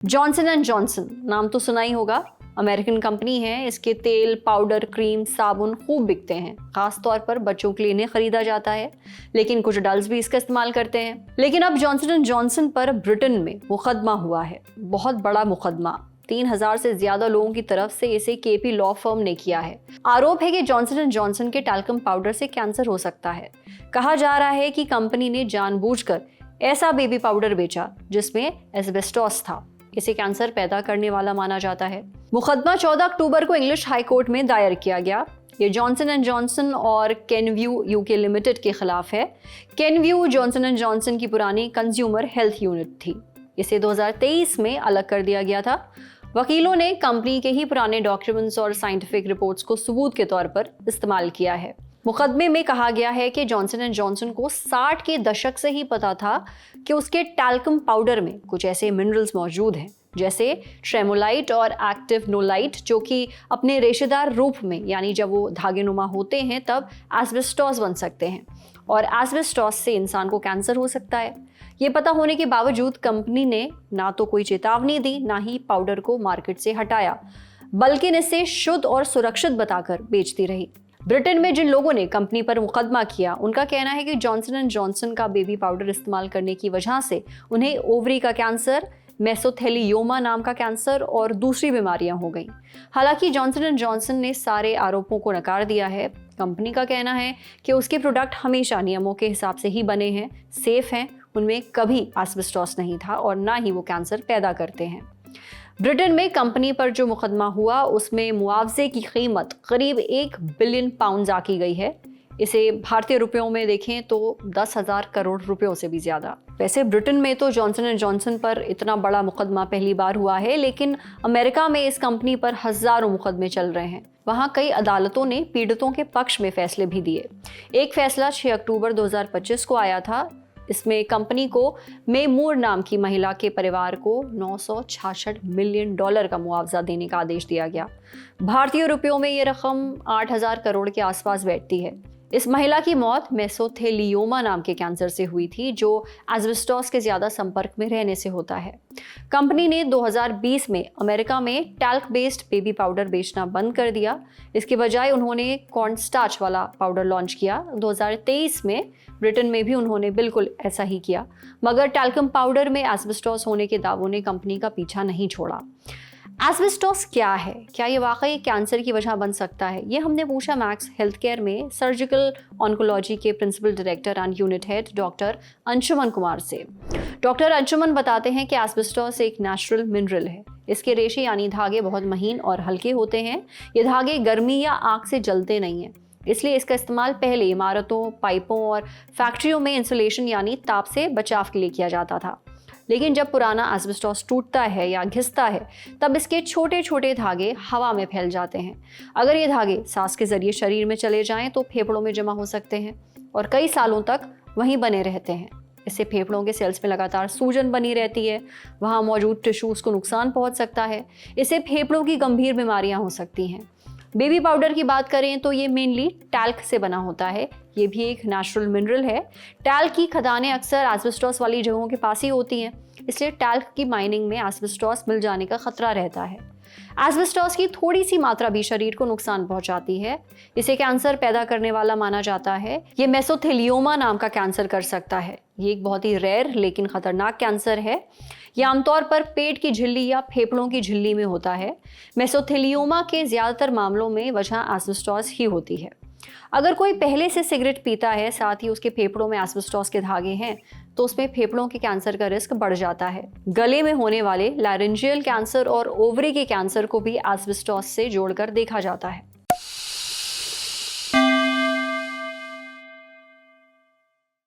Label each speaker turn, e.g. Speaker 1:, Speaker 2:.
Speaker 1: Johnson and Johnson नाम तो सुना ही होगा। अमेरिकन कंपनी है। इसके तेल, पाउडर, क्रीम, साबुन खूब बिकते हैं। खास तौर पर बच्चों के लिए इन्हें खरीदा जाता है, लेकिन कुछ अडल्ट्स भी इसका इस्तेमाल करते हैं। लेकिन अब जॉनसन एंड जॉनसन पर ब्रिटेन में मुकदमा हुआ है, बहुत बड़ा मुकदमा। 3000 से ज्यादा लोगों की तरफ से इसे केपी लॉ फर्म ने किया है। आरोप है कि जॉनसन एंड जॉनसन के टैल्कम पाउडर से कैंसर हो सकता है। कहा जा रहा है कि कंपनी ने जानबूझकर ऐसा बेबी पाउडर बेचा जिसमें एस्बेस्टॉस था। इसे कैंसर पैदा करने वाला माना जाता है। मुकदमा 14 अक्टूबर को इंग्लिश हाई कोर्ट में दायर किया गया। ये जॉनसन एंड जॉनसन और केनव्यू यूके लिमिटेड के खिलाफ है। केनव्यू जॉनसन एंड जॉनसन की पुरानी कंज्यूमर हेल्थ यूनिट थी। इसे 2023 में अलग कर दिया गया था। वकीलों ने कंपनी के ही पुराने डॉक्यूमेंट्स और साइंटिफिक रिपोर्ट्स को सबूत के तौर पर इस्तेमाल किया है। मुकदमे में कहा गया है कि जॉनसन एंड जॉनसन को 60 के दशक से ही पता था कि उसके टैल्कम पाउडर में कुछ ऐसे मिनरल्स मौजूद हैं, जैसे ट्रेमोलाइट और एक्टिव नोलाइट, जो कि अपने रेशेदार रूप में, यानी जब वो धागेनुमा होते हैं तब एस्बेस्टॉस बन सकते हैं, और एस्बेस्टॉस से इंसान को कैंसर हो सकता है। ये पता होने के बावजूद कंपनी ने ना तो कोई चेतावनी दी, ना ही पाउडर को मार्केट से हटाया, बल्कि इसे शुद्ध और सुरक्षित बताकर बेचती रही। ब्रिटेन में जिन लोगों ने कंपनी पर मुकदमा किया, उनका कहना है कि जॉनसन एंड जॉनसन का बेबी पाउडर इस्तेमाल करने की वजह से उन्हें ओवरी का कैंसर, मेसोथेलियोमा नाम का कैंसर और दूसरी बीमारियां हो गईं। हालांकि जॉनसन एंड जॉनसन ने सारे आरोपों को नकार दिया है। कंपनी का कहना है कि उसके प्रोडक्ट हमेशा नियमों के हिसाब से ही बने हैं, सेफ हैं, उनमें कभी एस्बेस्टॉस नहीं था और ना ही वो कैंसर पैदा करते हैं। ब्रिटेन में कंपनी पर जो मुकदमा हुआ उसमें मुआवजे की कीमत करीब 1 बिलियन पाउंड आकी गई है। इसे भारतीय रुपयों में देखें तो 10,000 करोड़ रुपयों से भी ज्यादा। वैसे ब्रिटेन में तो जॉनसन एंड जॉनसन पर इतना बड़ा मुकदमा पहली बार हुआ है, लेकिन अमेरिका में इस कंपनी पर हजारों मुकदमे चल रहे हैं। वहां कई अदालतों ने पीड़ितों के पक्ष में फैसले भी दिए। एक फैसला 6 अक्टूबर 2025 को आया था। इसमें कंपनी को मे मूर नाम की महिला के परिवार को $966 मिलियन का मुआवजा देने का आदेश दिया गया। भारतीय रुपयों में ये रकम 8,000 करोड़ के आसपास बैठती है। इस महिला की मौत मेसोथेलियोमा नाम के कैंसर से हुई थी, जो एस्बेस्टॉस के ज्यादा संपर्क में रहने से होता है। कंपनी ने 2020 में अमेरिका में टैल्क बेस्ड बेबी पाउडर बेचना बंद कर दिया। इसके बजाय उन्होंने कॉर्न स्टार्च वाला पाउडर लॉन्च किया। 2023 में ब्रिटेन में भी उन्होंने बिल्कुल ऐसा ही किया, मगर टैल्कम पाउडर में एस्बेस्टॉस होने के दावों ने कंपनी का पीछा नहीं छोड़ा। एस्बेस्टॉस क्या है? क्या ये वाकई कैंसर की वजह बन सकता है? ये हमने पूछा मैक्स हेल्थ केयर में सर्जिकल ऑन्कोलॉजी के principal director and unit head doctor Anshuman Kumar से। डॉक्टर अंशुमन बताते हैं कि एस्बेस्टॉस एक नेचुरल मिनरल है। इसके रेशे यानी धागे बहुत महीन और हल्के होते हैं। ये धागे गर्मी या आग से जलते नहीं हैं, इसलिए इसका इस्तेमाल पहले इमारतों, पाइपों और फैक्ट्रियों में इंसुलेशन यानी ताप से बचाव के लिए किया जाता था। लेकिन जब पुराना एस्बेस्टॉस टूटता है या घिसता है, तब इसके छोटे छोटे धागे हवा में फैल जाते हैं। अगर ये धागे सांस के जरिए शरीर में चले जाएं तो फेफड़ों में जमा हो सकते हैं और कई सालों तक वहीं बने रहते हैं। इससे फेफड़ों के सेल्स में लगातार सूजन बनी रहती है, वहाँ मौजूद टिश्यूज को नुकसान पहुँच सकता है। इससे फेफड़ों की गंभीर बीमारियाँ हो सकती हैं। बेबी पाउडर की बात करें तो ये मेनली टैल्क से बना होता है। ये भी एक नेचुरल मिनरल है। टैल्क की खदानें अक्सर एस्बेस्टॉस वाली जगहों के पास ही होती हैं, इसलिए टैल्क की माइनिंग में एस्बेस्टॉस मिल जाने का खतरा रहता है। एस्बेस्टॉस की थोड़ी सी मात्रा भी शरीर को नुकसान पहुंचाती है। इसे कैंसर पैदा करने वाला माना जाता है। ये मेसोथेलियोमा नाम का कैंसर कर सकता है। ये एक बहुत ही रेयर लेकिन खतरनाक कैंसर है। यह आमतौर पर पेट की झिल्ली या फेफड़ों की झिल्ली में होता है। मेसोथेलियोमा के ज्यादातर मामलों में वजह एस्बेस्टॉस ही होती है। अगर कोई पहले से सिगरेट पीता है, साथ ही उसके फेफड़ों में एस्बेस्टॉस के धागे हैं, तो उसमें फेफड़ों के कैंसर का रिस्क बढ़ जाता है। गले में होने वाले लैरेंजियल कैंसर और ओवरी के कैंसर को भी एस्बेस्टॉस से जोड़कर देखा जाता है।